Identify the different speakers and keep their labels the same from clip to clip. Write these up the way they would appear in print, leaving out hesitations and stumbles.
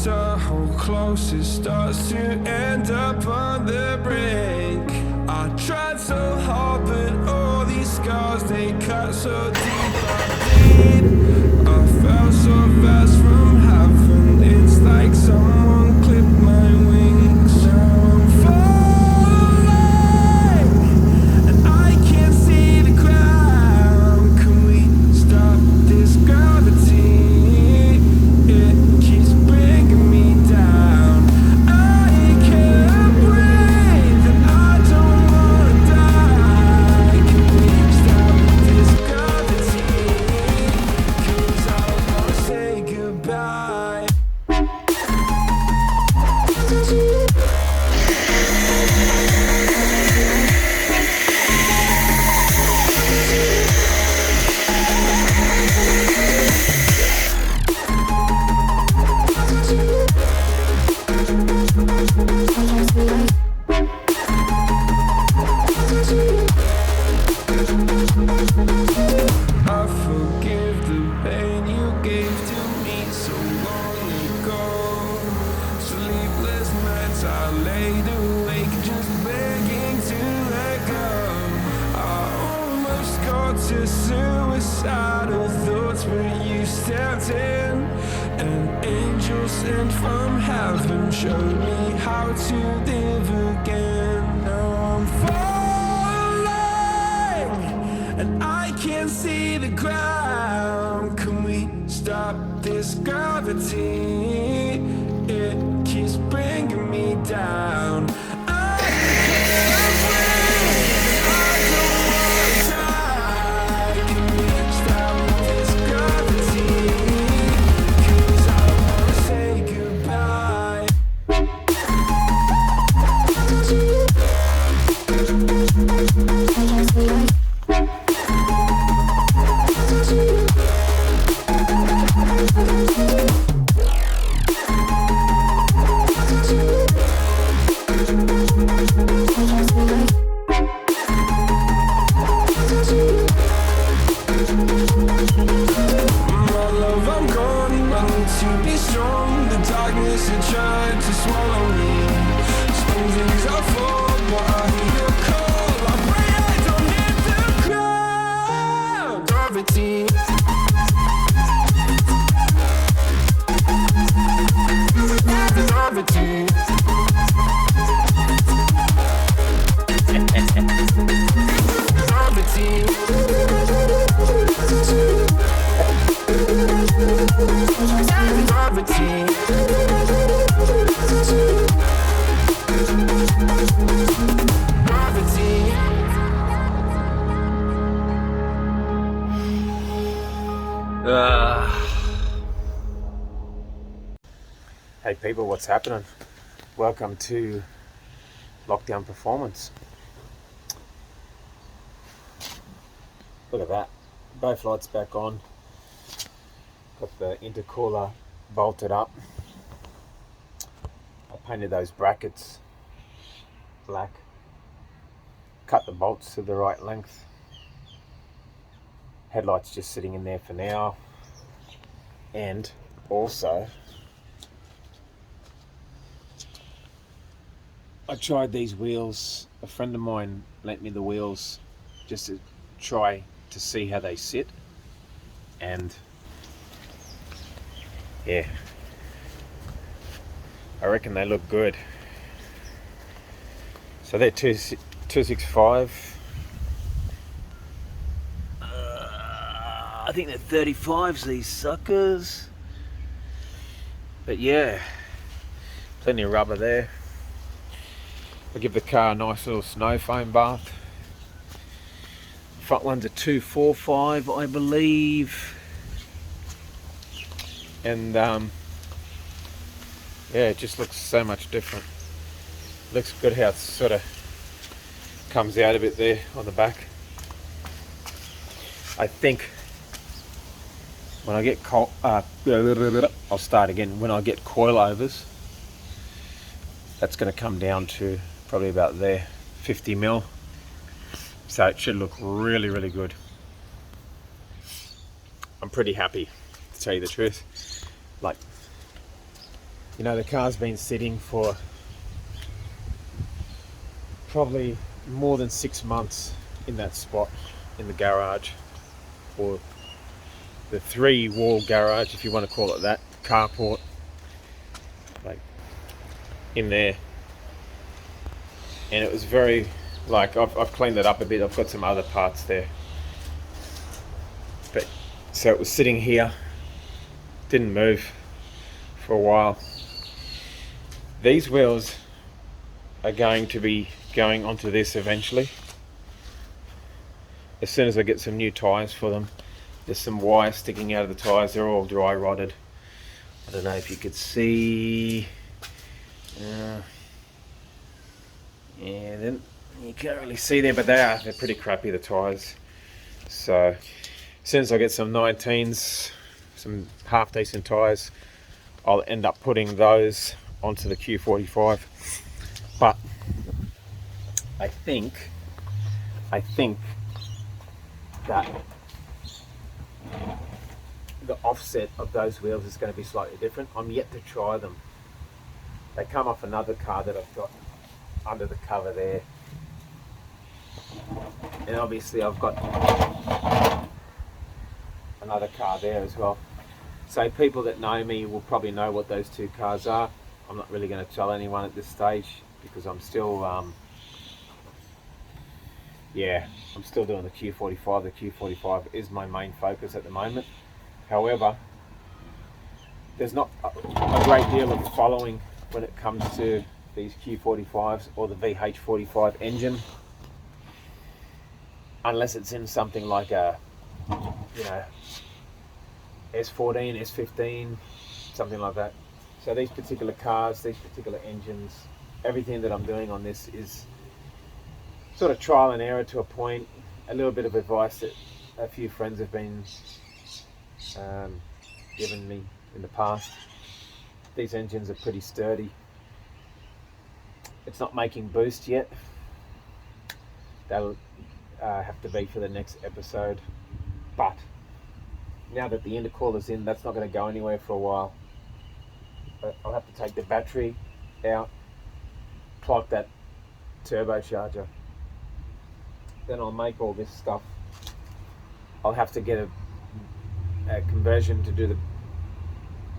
Speaker 1: to hold close, it starts to end up on the brink. I tried so hard, but all these scars, they cut so deep. I fell so fast from heaven, it's like someone clipped my wings. Now I'm falling, and I can't see the ground. Can we stop this gravity? It keeps bringing me down. I can't breathe, and I don't wanna die. Can we stop this gravity? 'Cause I wanna say goodbye. I forgive the pain you gave to me so long ago. Sleepless nights I laid awake just begging to let go. I almost got to suicidal thoughts, but you stepped in. An angel sent from heaven showed me how to live again. Now I'm falling, and I can't see the ground. Can we stop this gravity? It keeps bringing me down. I can't breathe, I don't wanna die. Can we stop this gravity? 'Cause I wanna say goodbye. My love, I'm gone. I need to be strong. The darkness had tried to swallow me. Some things I fall, but I hear your call. I pray I don't hit the ground. Gravity. Gravity.
Speaker 2: Hey people, what's happening? Welcome to Lockdown Performance. Look at that. Both lights back on. Got the intercooler bolted up. I painted those brackets black. Cut the bolts to the right length. Headlights just sitting in there for now. And also, I tried these wheels. A friend of mine lent me the wheels just to try to see how they sit, and yeah, I reckon they look good. So they're 265. I think they're 35s, these suckers. But yeah, plenty of rubber there. I give the car a nice little snow foam bath. Front one's a 245, I believe. And yeah, it just looks so much different. Looks good how it sort of comes out a bit there on the back. I think when I get I'll start again. When I get coilovers, that's going to come down to probably about there, 50 mil. So it should look really, really good. I'm pretty happy, to tell you the truth. Like, You know, the car's been sitting for probably more than 6 months in that spot in the garage, or the 3-wall garage, if you want to call it that, carport, like in there. And it was very, like, I've cleaned it up a bit. I've got some other parts there, but so it was sitting here, didn't move for a while. These wheels are going to be going onto this eventually, as soon as I get some new tyres for them. There's some wire sticking out of the tyres. They're all dry rotted. I don't know if you could see. Yeah, then you can't really see there, but they're pretty crappy, the tyres. So as soon as I get some 19s, some half decent tyres, I'll end up putting those onto the Q45. But I think that the offset of those wheels is going to be slightly different. I'm yet to try them. They come off another car that I've got under the cover there, and obviously I've got another car there as well. So people that know me will probably know what those two cars are. I'm not really going to tell anyone at this stage, because I'm still I'm still doing the Q45. The Q45 is my main focus at the moment. However, there's not a great deal of following when it comes to these Q45s or the VH45 engine, unless it's in something like a, you know, S14, S15, something like that. So these particular cars, these particular engines, everything that I'm doing on this is sort of trial and error to a point, a little bit of advice that a few friends have been given me in the past. These engines are pretty sturdy. It's not making boost yet. That'll have to be for the next episode. But now that the intercooler's in, that's not going to go anywhere for a while. But I'll have to take the battery out, plug that turbocharger. Then I'll make all this stuff. I'll have to get a conversion to do the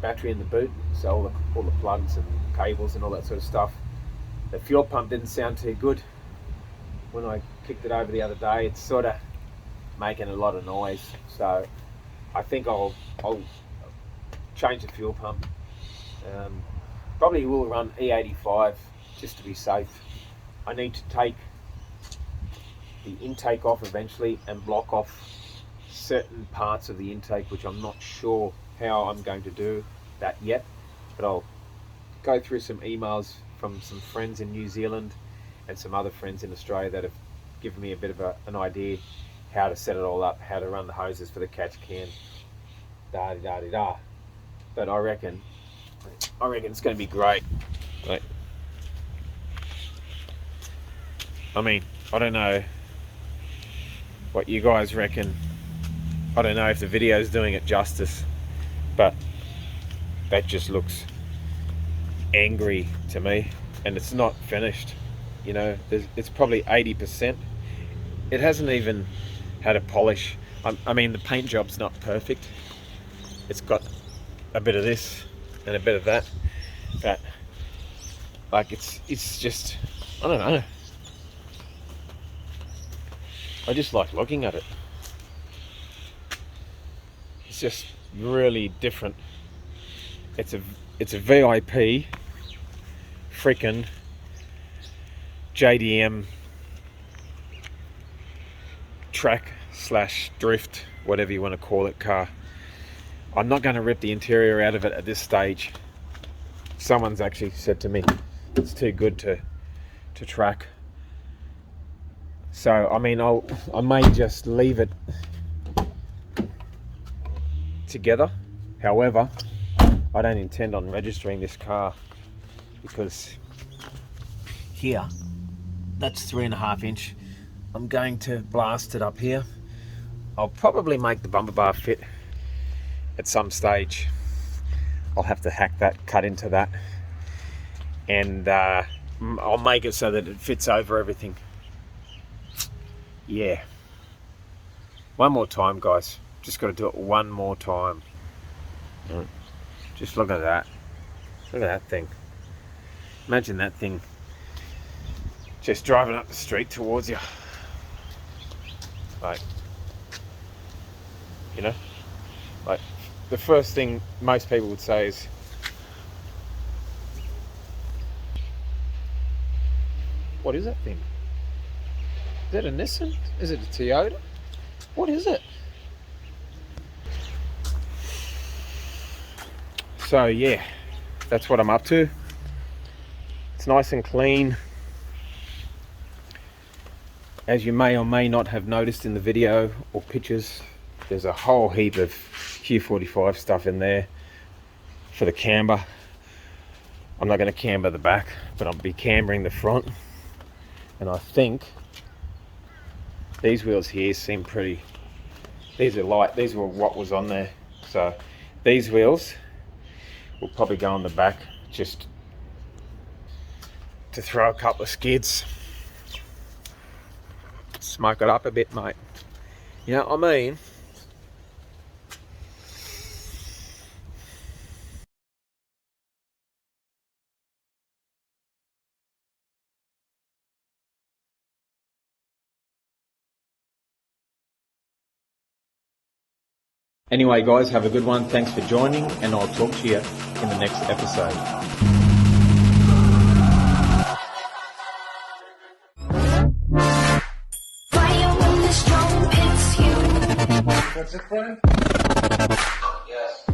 Speaker 2: battery in the boot, so all the plugs and cables and all that sort of stuff. The fuel pump didn't sound too good when I kicked it over the other day. It's sort of making a lot of noise, so I think I'll change the fuel pump. Probably will run E85 just to be safe. I need to take the intake off eventually and block off certain parts of the intake, which I'm not sure how I'm going to do that yet, but I'll go through some emails from some friends in New Zealand and some other friends in Australia that have given me a bit of an idea how to set it all up, how to run the hoses for the catch can, da-di-da-di-da. But I reckon it's going to be great. Like, I mean, I don't know what you guys reckon. I don't know if the video is doing it justice, but that just looks angry to me, and it's not finished. You know, it's probably 80%. It hasn't even had a polish. I mean, the paint job's not perfect. It's got a bit of this and a bit of that, but like it's just, I don't know. I just like looking at it. It's just really different. It's a VIP freaking JDM track / drift, whatever you want to call it, car. I'm not going to rip the interior out of it at this stage. Someone's actually said to me it's too good to track. So I mean, I may just leave it together. However, I don't intend on registering this car, because here, that's 3.5 inch. I'm going to blast it up here. I'll probably make the bumper bar fit at some stage. I'll have to hack that, cut into that, and I'll make it so that it fits over everything. Yeah. One more time, guys. Just got to do it one more time. Just look at that. Look at that thing. Imagine that thing just driving up the street towards you. Like, you know, like the first thing most people would say is, what is that thing? Is that a Nissan? Is it a Toyota? What is it? So yeah, that's what I'm up to. It's nice and clean. As you may or may not have noticed in the video or pictures, there's a whole heap of Q45 stuff in there for the camber. I'm not going to camber the back, but I'll be cambering the front. And I think these wheels here seem pretty, these are light, these were what was on there. So these wheels will probably go on the back just to throw a couple of skids. Smoke it up a bit, mate. You know what I mean? Anyway, guys, have a good one. Thanks for joining, and I'll talk to you in the next episode.
Speaker 3: That's it, friend? Yes.